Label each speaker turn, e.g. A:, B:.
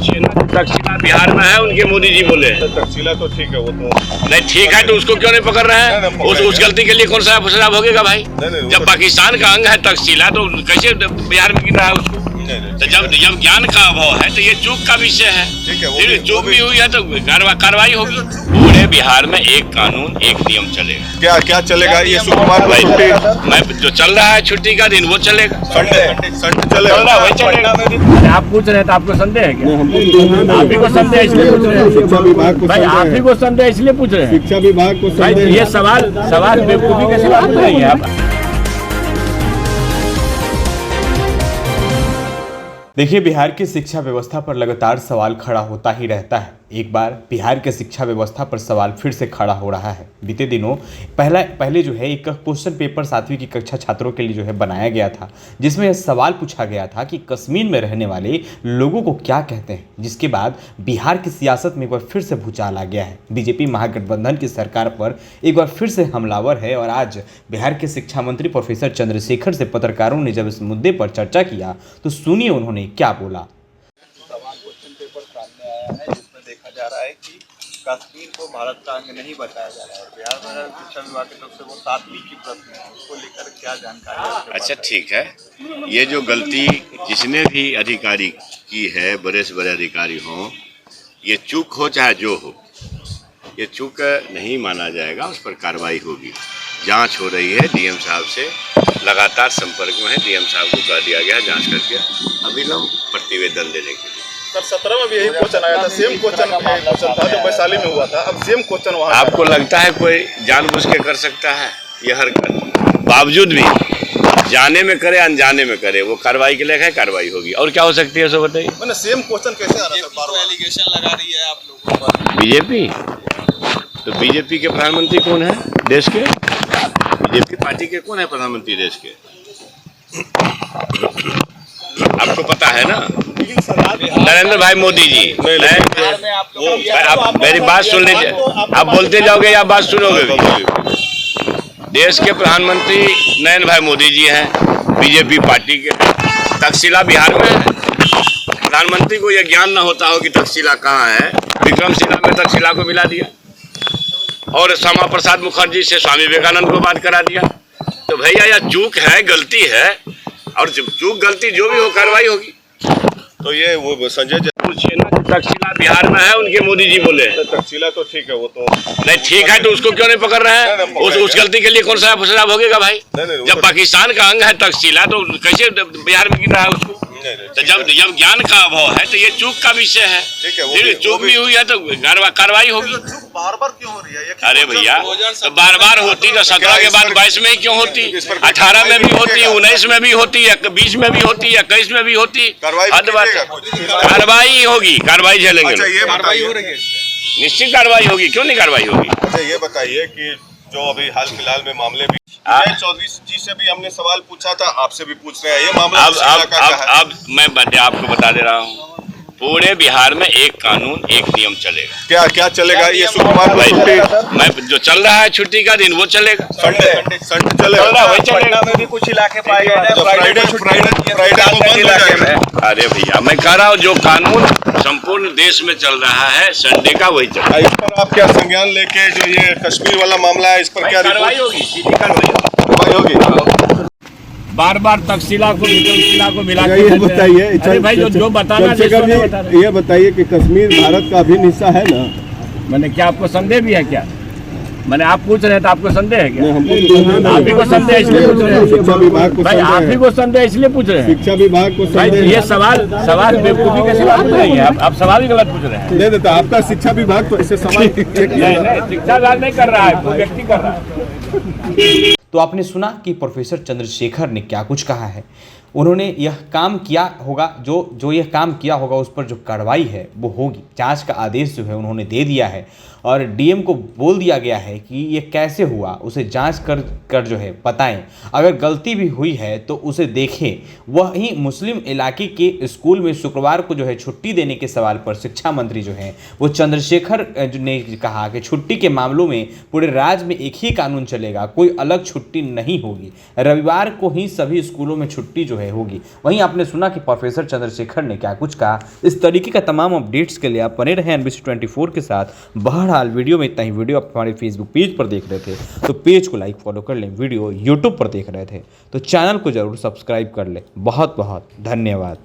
A: तक्षशिला बिहार में है, उनके मोदी जी बोले।
B: तक्षशिला तो ठीक है, वो तो
A: नहीं ठीक है, तो उसको क्यों नहीं पकड़ रहे हैं? उस गलती के लिए कौन सा सजा भोगेगा भाई? जब पाकिस्तान का अंग है तक्षशिला, तो कैसे बिहार में गिर रहा है उसको? तो जब ज्ञान का अभाव है तो ये चूक का विषय है। फिर चूक भी हुई है तो कार्रवाई होगी। पूरे बिहार में एक कानून एक नियम चलेगा।
B: क्या क्या चलेगा? ये सुकुमार
A: मैं जो चल रहा है छुट्टी का दिन वो चलेगा,
B: संडे चलेगा,
A: वही चलेगा। आप पूछ रहे हैं तो आपको संदेह है क्या? आप ही को संदेह इसलिए पूछ रहे हैं, शिक्षा विभाग को भाई, आप ही को संदेह इसलिए पूछ रहे हैं,
B: शिक्षा विभाग को
A: भाई। ये सवाल बेवकूफी के सवाल पूछ रही है आप।
C: देखिए, बिहार की शिक्षा व्यवस्था पर लगातार सवाल खड़ा होता ही रहता है। एक बार बिहार के शिक्षा व्यवस्था पर सवाल फिर से खड़ा हो रहा है। बीते दिनों पहले जो है एक क्वेश्चन पेपर 7वीं की कक्षा छात्रों के लिए जो है बनाया गया था, जिसमें यह सवाल पूछा गया था कि कश्मीर में रहने वाले लोगों को क्या कहते हैं। जिसके बाद बिहार की सियासत में एक बार फिर से भूचाल आ गया है। बीजेपी महागठबंधन की सरकार पर एक बार फिर से हमलावर है और आज बिहार के शिक्षा मंत्री प्रोफेसर चंद्रशेखर से पत्रकारों ने जब इस मुद्दे पर चर्चा किया तो सुनिए उन्होंने क्या बोला।
D: सवाल क्वेश्चन पेपर सामने आया है जिसमें देखा जा रहा है कि कश्मीर को भारत का अंग नहीं बताया जा रहा है और बिहार में शिक्षा विभाग की तरफ से वो 7वीं की प्रश्न है, उसको लेकर क्या जानकारी है?
A: अच्छा ठीक है, ये जो गलती जिसने भी अधिकारी की है, बड़े से बड़े अधिकारी हों, ये चूक हो चाहे जो हो, ये चूक नहीं माना जाएगा, उस पर कार्रवाई होगी। जांच हो रही है, डीएम साहब से लगातार संपर्क में है। डीएम साहब को कह दिया गया जांच करके अविलंब प्रतिवेदन देने के लिए।
B: सर 17 में भी यही क्वेश्चन आया था, सेम क्वेश्चन था जो वैशाली में हुआ था, अब सेम क्वेश्चन वहाँ।
A: आपको लगता है कोई जानबूझ के कर सकता है यह हरकत? बावजूद भी जाने में करे अनजाने में करे, वो कार्रवाई के लिए है, कार्रवाई होगी। और क्या हो सकती है सो बताइए।
B: मैंने सेम क्वेश्चन कैसे आ रहा है?
D: बार एलिगेशन लगा रही है आप लोगों पर
A: बीजेपी। तो बीजेपी के प्रधानमंत्री कौन है देश के? बीजेपी पार्टी के कौन है प्रधानमंत्री देश के? आपको पता है ना, नरेंद्र भाई मोदी जी। आप मेरी बात सुन लीजिए, आप बोलते जाओगे या बात सुनोगे? देश के प्रधानमंत्री नरेंद्र भाई मोदी जी हैं, बीजेपी पार्टी के। तक्षशिला बिहार में है। प्रधानमंत्री को यह ज्ञान न होता हो कि तक्षशिला कहाँ है। विक्रमशिला में तक्षशिला को मिला दिया और श्यामा प्रसाद मुखर्जी से स्वामी विवेकानंद को बात करा दिया। तो भैया यह चूक है, गलती है, और चूक गलती जो भी हो कार्रवाई होगी।
B: तो ये वो संजय
A: पूछिए ना, तक्षशिला बिहार में है, उनके मोदी जी बोले।
B: तक्षशिला तो ठीक है, वो तो
A: नहीं ठीक है, तो उसको क्यों नहीं पकड़ रहे हैं? उस गलती के लिए कौन सा सजा भोगेगा भाई? जब पाकिस्तान का अंग है तक्षशिला, तो कैसे बिहार में गिर रहा है उसको? तो जब ज्ञान का अभाव है तो ये चूक का विषय है। फिर चूक भी हुई है तो कार्रवाई होगी।
B: बार बार क्यों हो रही है?
A: अरे भैया, तो बार बार होती तो 17 के बाद 22 में ही क्यों होती? 18 में भी होती, 19 में भी होती, 20 में भी होती, 21 में भी होती। कार्रवाई होगी, कार्रवाई झेलेंगे। निश्चित कार्रवाई होगी, क्यों नहीं कार्रवाई होगी?
B: अच्छा ये बताइए कि जो अभी हाल फिलहाल में मामले भी चौधरी जी से भी हमने सवाल पूछा था, आपसे भी पूछ रहे हैं, ये मामला
A: अब मैं आपको बता दे रहा हूँ, पूरे बिहार में एक कानून एक नियम चलेगा।
B: क्या क्या चलेगा? ये सुकुमार
A: मैं जो चल रहा है छुट्टी का दिन वो चलेगा,
B: संडे चलेगा,
A: वही चलेगा।
D: में भी कुछ इलाके पाए गए हैं,
B: फ्राइडे को बंद हो जाएगा।
A: अरे भैया, मैं कह रहा हूँ जो कानून संपूर्ण देश में चल रहा है संडे का वही चलेगा।
B: इस पर आप क्या संज्ञान लेके जो ये कश्मीर वाला मामला है, इस पर क्या
A: कार्रवाई होगी? सीधी कार्रवाई
B: होगी?
A: बार बार तक्षशिला को विक्रमशिला को मिला के
E: ये बताइए,
A: अरे भाई जो बताना
E: ये बताइए कि कश्मीर भारत का अभिन्न हिस्सा है ना?
A: मैंने क्या आपको संदेह भी है क्या? मैंने आप पूछ रहे हैं तो आपको संदेह है क्या?
E: आप
A: ही को संदेह इसलिए पूछ रहे हैं,
E: शिक्षा विभाग को
A: भाई। आप ही को संदेह इसलिए पूछ रहे हैं,
E: शिक्षा विभाग को
A: भाई। ये सवाल बेवकूफी के सवाल पूछ रही है, आप सवाल ही गलत पूछ रहे हैं।
E: नहीं देता आपका शिक्षा विभाग तो ऐसे सवाल
A: नहीं, शिक्षा विभाग नहीं कर रहा है, व्यक्ति कर रहा है।
C: तो आपने सुना कि प्रोफेसर चंद्रशेखर ने क्या कुछ कहा है। उन्होंने यह काम किया होगा, जो यह काम किया होगा उस पर जो कार्रवाई है वो होगी। जांच का आदेश जो है उन्होंने दे दिया है और डीएम को बोल दिया गया है कि ये कैसे हुआ उसे जांच कर जो है बताएं। अगर गलती भी हुई है तो उसे देखें। वहीं मुस्लिम इलाके के स्कूल में शुक्रवार को जो है छुट्टी देने के सवाल पर शिक्षा मंत्री जो है वो चंद्रशेखर ने कहा कि छुट्टी के मामलों में पूरे राज्य में एक ही कानून चलेगा, कोई अलग छुट्टी नहीं होगी। रविवार को ही सभी स्कूलों में छुट्टी जो है है होगी। वहीं आपने सुना कि प्रोफेसर चंद्रशेखर ने क्या कुछ कहा। इस तरीके का तमाम अपडेट्स के लिए आप बने रहे NBC 24 के साथ। बहरहाल वीडियो में इतना ही। वीडियो आप हमारे फेसबुक पेज पर देख रहे थे तो पेज को लाइक फॉलो कर लें। वीडियो यूट्यूब पर देख रहे थे तो चैनल को जरूर सब्सक्राइब कर लें। बहुत बहुत धन्यवाद।